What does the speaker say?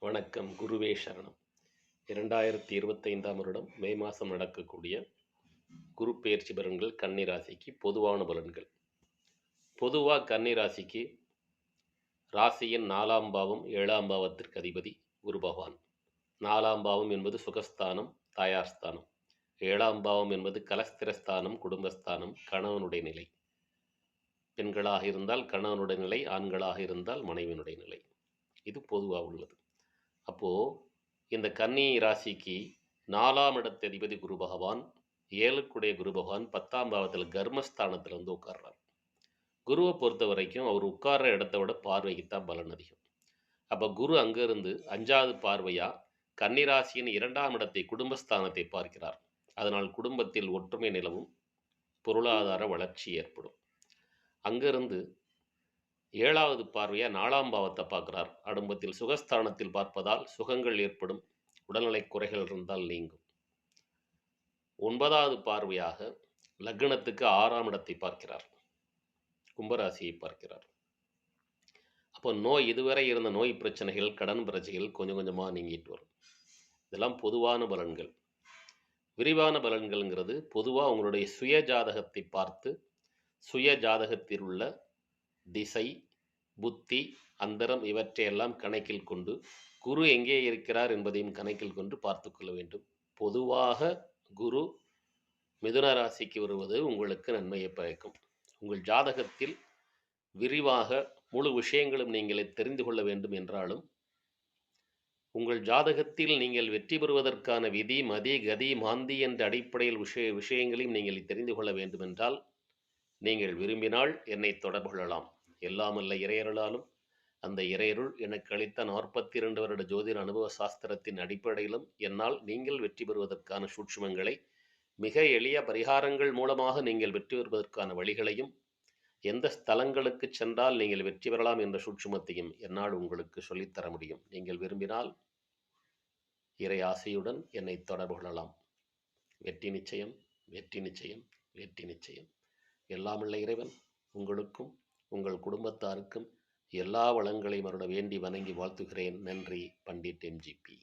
வணக்கம். குருவே சரணம். 2025ஆம் வருடம் மே மாதம் நடக்கக்கூடிய குரு பெயர்ச்சி பலன்கள் கன்னி ராசிக்கு பொதுவான பலன்கள். பொதுவாக கன்னி ராசிக்கு ராசியின் 4ஆம் பாவம் 7ஆம் பாவத்திற்கு அதிபதி குரு பகவான். 4ஆம் பாவம் என்பது சுகஸ்தானம், தாயார் ஸ்தானம். 7ஆம் பாவம் என்பது கலஸ்திரஸ்தானம், குடும்பஸ்தானம், கணவனுடைய நிலை. பெண்களாக இருந்தால் கணவனுடைய நிலை, ஆண்களாக இருந்தால் மனைவியினுடைய நிலை. இது பொதுவாக உள்ளது. அப்போது இந்த கன்னி ராசிக்கு 4ஆம் இடத்து அதிபதி குரு பகவான், 7க்குடைய குரு பகவான் 10ஆம் பாவத்தில் கர்மஸ்தானத்தில் வந்து உட்கார்றார். குருவை பொறுத்த வரைக்கும் அவர் உட்கார்ற இடத்த விட பார்வைக்கு தான் பலன் அதிகம். அப்போ குரு அங்கேருந்து 5வது பார்வையாக கன்னிராசியின் 2ஆம் இடத்தை குடும்பஸ்தானத்தை பார்க்கிறார். அதனால் குடும்பத்தில் ஒற்றுமை நிலவும், பொருளாதார வளர்ச்சி ஏற்படும். அங்கிருந்து 7வது பார்வையாக 4ஆம் பாவத்தை பார்க்குறார். குடும்பத்தில் சுகஸ்தானத்தில் பார்ப்பதால் சுகங்கள் ஏற்படும், உடல்நலை குறைகள் இருந்தால் நீங்கும். 9வது பார்வையாக லக்னத்துக்கு 6ஆம் இடத்தை பார்க்கிறார், கும்பராசியை பார்க்கிறார். அப்போ இதுவரை இருந்த நோய் பிரச்சனைகள், கடன் பிரச்சனைகள் கொஞ்சம் கொஞ்சமாக நீங்கிட்டு வரும். இதெல்லாம் பொதுவான பலன்கள். விரிவான பலன்கள்ங்கிறது பொதுவாக உங்களுடைய சுய ஜாதகத்தை பார்த்து, சுய ஜாதகத்தில் உள்ள திசை, புத்தி, அந்தரம் இவற்றையெல்லாம் கணக்கில் கொண்டு குரு எங்கே இருக்கிறார் என்பதையும் கணக்கில் கொண்டு பார்த்து கொள்ள வேண்டும். பொதுவாக குரு மிதுன ராசிக்கு வருவது உங்களுக்கு நன்மையை பயக்கும். உங்கள் ஜாதகத்தில் விரிவாக முழு விஷயங்களும் நீங்கள் தெரிந்து கொள்ள வேண்டும் என்றாலும், உங்கள் ஜாதகத்தில் நீங்கள் வெற்றி பெறுவதற்கான விதி, மதி, கதி, மாந்தி என்ற அடிப்படையில் விஷயங்களையும் நீங்கள் தெரிந்து கொள்ள வேண்டும் என்றால், நீங்கள் விரும்பினால் என்னை தொடர்பு கொள்ளலாம். எல்லாம் அல்ல இறையருளாலும் அந்த இறையருள் எனக்கு அளித்த 42 வருட ஜோதிட அனுபவ சாஸ்திரத்தின் அடிப்படையிலும் என்னால் நீங்கள் வெற்றி பெறுவதற்கான சூட்சுமங்களை, மிக எளிய பரிகாரங்கள் மூலமாக நீங்கள் வெற்றி பெறுவதற்கான வழிகளையும், எந்த ஸ்தலங்களுக்கு சென்றால் நீங்கள் வெற்றி பெறலாம் என்ற சூட்சுமத்தையும் என்னால் உங்களுக்கு சொல்லித்தர முடியும். நீங்கள் விரும்பினால் இறை ஆசையுடன் என்னை தொடர்பு கொள்ளலாம். வெற்றி நிச்சயம், வெற்றி நிச்சயம், வெற்றி நிச்சயம். எல்லாமுள்ள இறைவன் உங்களுக்கும் உங்கள் குடும்பத்தாருக்கும் எல்லா வளங்களையும் அருள வேண்டி வணங்கி வாழ்த்துகிறேன். நன்றி. பண்டிட் எம்ஜிபி.